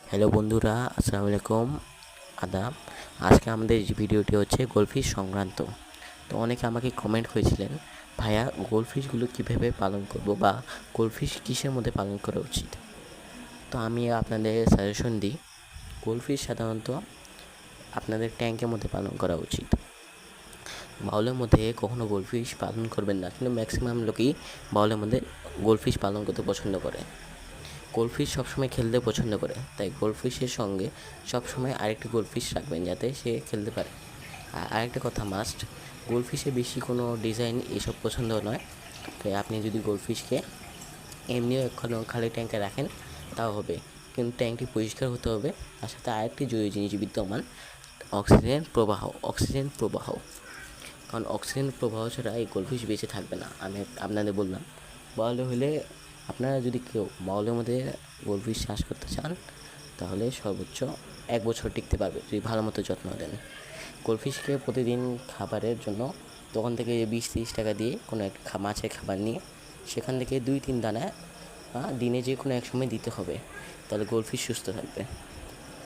Hello বন্ধুরা, আসসালামু আলাইকুম, আদাব। আজকে আমাদের যে ভিডিওটি হচ্ছে গোল্ডফিশ সংক্রান্ত। তো অনেকে আমাকে কমেন্ট করেছিলেন, ভাইয়া গোল্ডফিশগুলো কীভাবে পালন করব বা গোল্ডফিশ কিসের মধ্যে পালন করা উচিত। তো আমি আপনাদের সাজেশন দিই, গোল্ডফিশ সাধারণত আপনাদের ট্যাঙ্কের মধ্যে পালন করা উচিত। বাউলের মধ্যে কখনো গোল্ডফিশ পালন করবেন না, কিন্তু ম্যাক্সিমাম লোকই বাউলের মধ্যে গোল্ডফিশ পালন করতে পছন্দ করে। গোল্ডফিশ সবসময় খেলতে পছন্দ করে, তাই গোল্ডফিশের সঙ্গে সবসময় আরেকটি গোল্ডফিশ রাখবেন যাতে সে খেলতে পারে। আর আরেকটা কথা মাস্ট, গোল্ডফিশে বেশি কোনো ডিজাইন এসব পছন্দ নয়। তাই আপনি যদি গোল্ডফিশকে এমনিও খালি ট্যাঙ্কে রাখেন তাও হবে, কিন্তু ট্যাঙ্কটি পরিষ্কার হতে হবে। তার সাথে আরেকটি জরুরি জিনিস বিদ্যমান, অক্সিজেন প্রবাহ। কারণ অক্সিজেন প্রবাহ ছাড়া এই গোল্ডফিশ বেঁচে থাকবে না। আমি আপনাদের বললাম, বাউলে হলে আপনারা যদি কেউ বাউলের মধ্যে গোল্ডফিশ চাষ করতে চান তাহলে সর্বোচ্চ 1 বছর টিকতে পারবে যদি ভালো মতো যত্ন দেন। গোল্ডফিশকে প্রতিদিন খাবারের জন্য দোকান থেকে 20-30 টাকা দিয়ে কোনো একটা মাছের খাবার নিয়ে সেখান থেকে 2-3 দানা দিনে যে কোনো এক সময় দিতে হবে, তাহলে গোল্ডফিশ সুস্থ থাকবে।